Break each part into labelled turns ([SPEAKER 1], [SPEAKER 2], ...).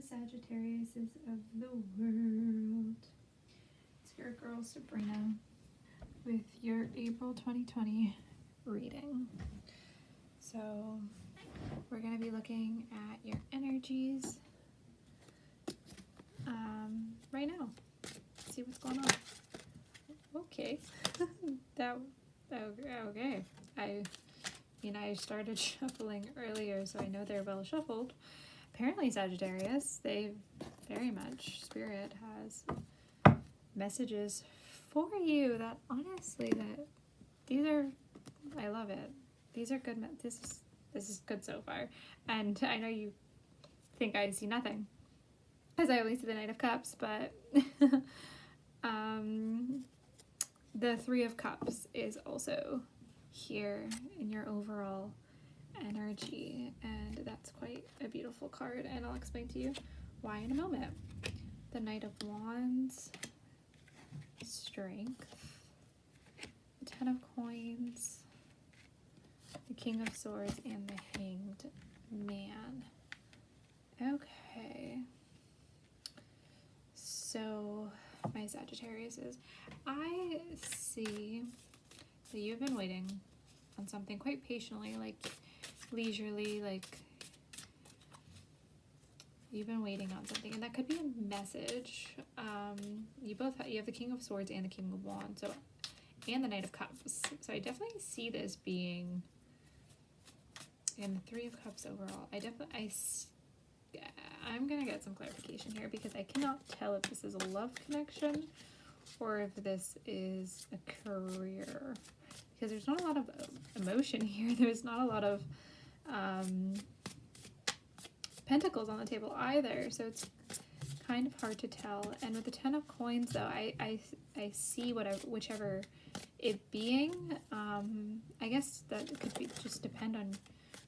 [SPEAKER 1] Sagittariuses of the world. It's your girl Sabrina with your April 2020 reading. So we're going to be looking at your energies right now. See what's going on. Okay. Okay. I started shuffling earlier, so I know they're well shuffled. Apparently Sagittarius, Spirit has messages for you that honestly, I love it. These are good, this is good so far. And I know you think I see nothing, because I only see the Knight of Cups, but the Three of Cups is also here in your overall energy, and that's quite a beautiful card, and I'll explain to you why in a moment. The Knight of Wands, Strength, the Ten of Coins, the King of Swords, and the Hanged Man. Okay, so my Sagittariuses, I see that you've been waiting on something quite patiently, like leisurely, like you've been waiting on something, and that could be a message. You have the King of Swords and the King of Wands, and the Knight of Cups. So I definitely see this being, and the Three of Cups overall. I'm gonna get some clarification here, because I cannot tell if this is a love connection or if this is a career, because there's not a lot of emotion here. There's not a lot of pentacles on the table either, so it's kind of hard to tell. And with the Ten of Coins, though, I see whichever it being. I guess that could be just depend on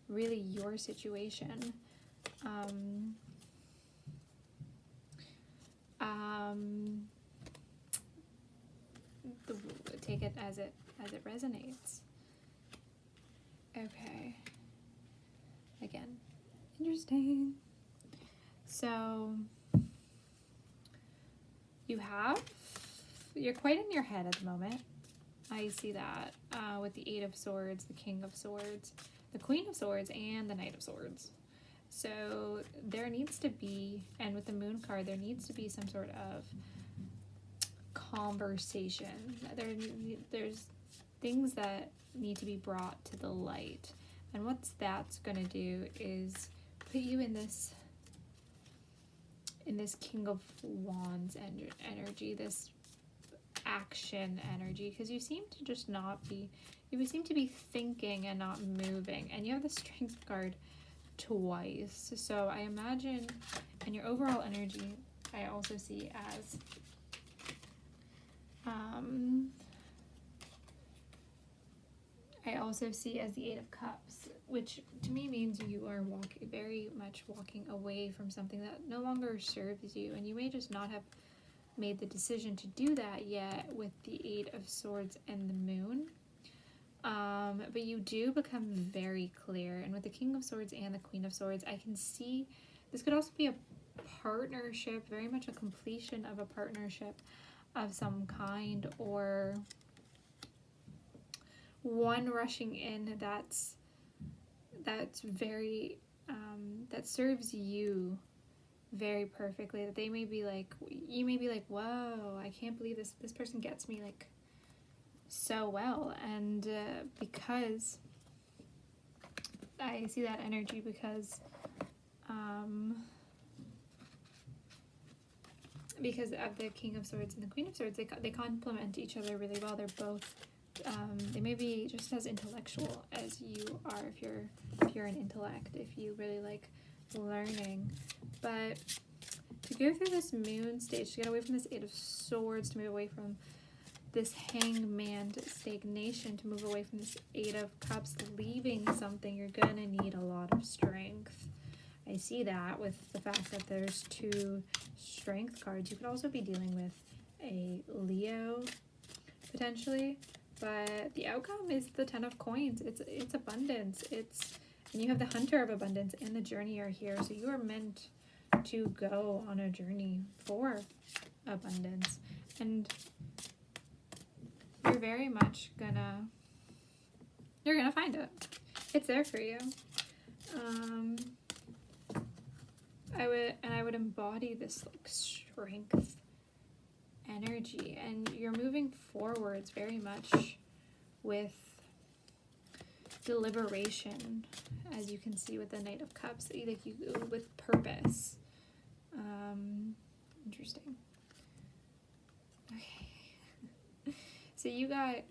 [SPEAKER 1] really your situation. Take it as it resonates. Okay. Again, interesting. So you're quite in your head at the moment. I see that with the Eight of Swords, the King of Swords, the Queen of Swords, and the Knight of Swords. So there needs to be, and with the Moon card, there needs to be some sort of conversation. There's things that need to be brought to the light, and what that's going to do is put you in this King of Wands energy, this action energy, because you seem to just you seem to be thinking and not moving, and you have the Strength card twice. So I imagine, and your overall energy I also see as the Eight of Cups, which to me means you are very much walking away from something that no longer serves you, and you may just not have made the decision to do that yet with the Eight of Swords and the Moon. But you do become very clear, and with the King of Swords and the Queen of Swords, I can see this could also be a partnership, very much a completion of a partnership of some kind, or one rushing in that's very that serves you very perfectly, that they may be like, you may be like, whoa, I can't believe this person gets me like so well. And because I see that energy, because of the King of Swords and the Queen of Swords, they complement each other really well. They're both they may be just as intellectual as you are, if you're an intellect, if you really like learning. But to go through this Moon stage, to get away from this Eight of Swords, to move away from this Hanged Man stagnation, to move away from this Eight of Cups, leaving something, you're gonna need a lot of strength. I see that with the fact that there's two Strength cards. You could also be dealing with a Leo potentially, but the outcome is the Ten of Coins. It's abundance. And you have the Hunter of Abundance and the Journey are here, so you are meant to go on a journey for abundance. And you're very much you're gonna find it. It's there for you. I would embody this like strength energy, and you're moving forwards very much with deliberation, as you can see with the Knight of Cups, like you with purpose. Interesting. Okay. So you got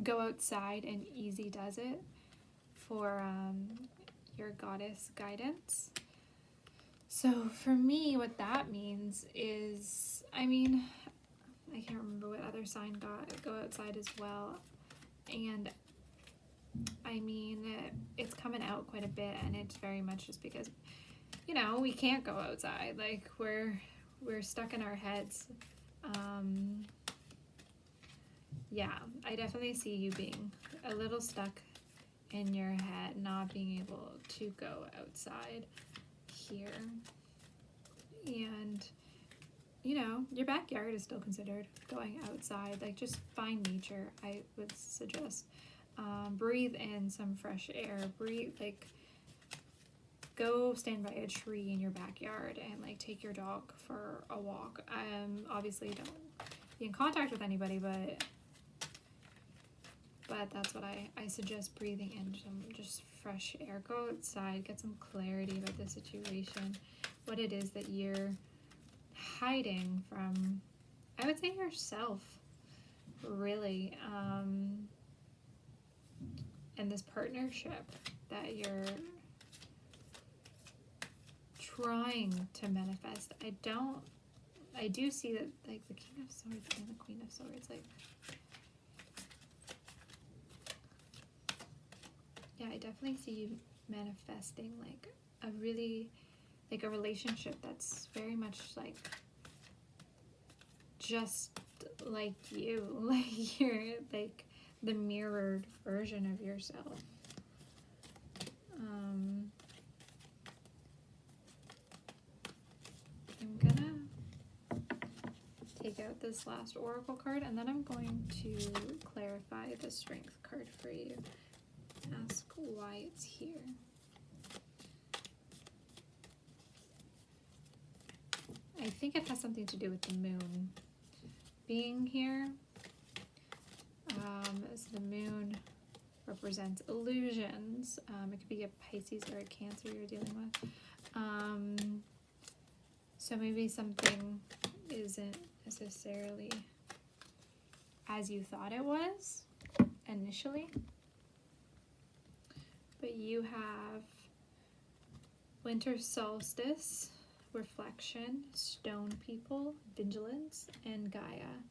[SPEAKER 1] go outside and easy does it for your goddess guidance. So for me, what that means is, I mean, I can't remember what other sign got go outside as well. And I mean, it's coming out quite a bit, and it's very much just because, you know, we can't go outside. Like we're stuck in our heads. Yeah, I definitely see you being a little stuck in your head, not being able to go outside here. And, you know, your backyard is still considered going outside. Like, just find nature, I would suggest. Breathe in some fresh air. Breathe, like, go stand by a tree in your backyard and, like, take your dog for a walk. Obviously, don't be in contact with anybody, but that's what I suggest, breathing in some just fresh air. Go outside, get some clarity about the situation, what it is that you're hiding from, I would say, yourself, really, and this partnership that you're trying to manifest. I do see that, like, the King of Swords and the Queen of Swords, like, yeah, I definitely see you manifesting, like, a really, like, a relationship that's very much, like, just like you. Like, you're, like, the mirrored version of yourself. I'm gonna take out this last oracle card, and then I'm going to clarify the strength card for you. Ask why it's here. I think it has something to do with the moon being here. As the moon represents illusions. It could be a Pisces or a Cancer you're dealing with. So maybe something isn't necessarily as you thought it was initially. But you have winter solstice, reflection, stone people, vigilance, and Gaia,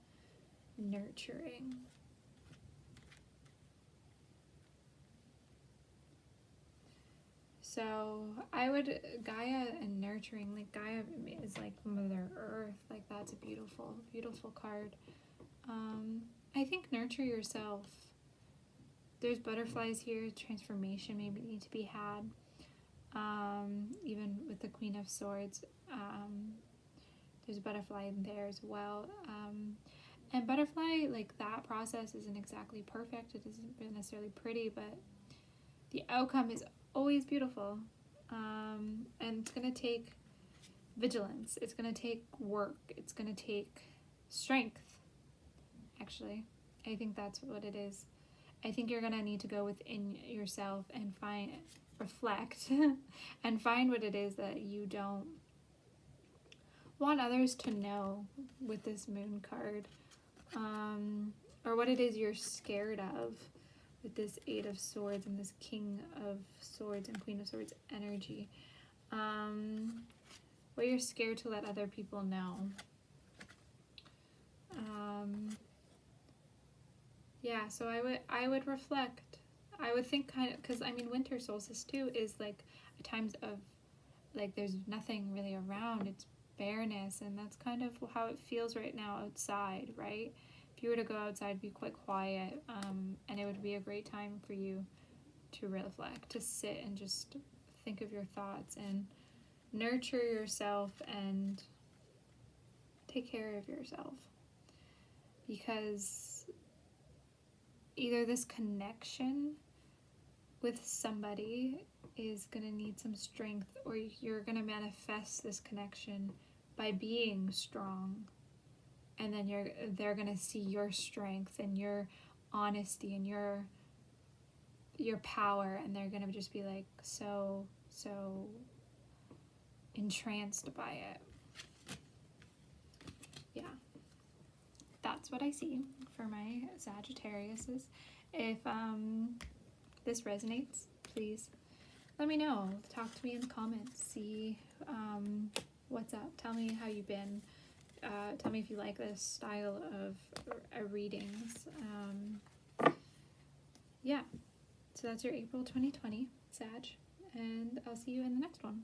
[SPEAKER 1] nurturing. So I would, Gaia and nurturing, like Gaia is like Mother Earth, like that's a beautiful, beautiful card. I think nurture yourself. There's butterflies here, transformation maybe need to be had. Even with the Queen of Swords, there's a butterfly in there as well. And butterfly, like that process isn't exactly perfect. It isn't necessarily pretty, but the outcome is always beautiful. And it's going to take vigilance. It's going to take work. It's going to take strength, actually. I think that's what it is. I think you're going to need to go within yourself and reflect and find what it is that you don't want others to know with this moon card, or what it is you're scared of with this Eight of Swords and this King of Swords and Queen of Swords energy. What you're scared to let other people know. Yeah, so I would reflect. I would think kind of, because I mean winter solstice too is like times of like there's nothing really around, it's bareness, and that's kind of how it feels right now outside, right? If you were to go outside, be quite quiet, and it would be a great time for you to reflect, to sit and just think of your thoughts and nurture yourself and take care of yourself. Because either this connection with somebody is going to need some strength, or you're going to manifest this connection by being strong, and then they're going to see your strength and your honesty and your power, and they're going to just be like so entranced by it. Yeah, that's what I see for my Sagittariuses. If this resonates, please let me know. Talk to me in the comments. See what's up. Tell me how you've been. Tell me if you like this style of readings. Yeah, so that's your April 2020 Sag, and I'll see you in the next one.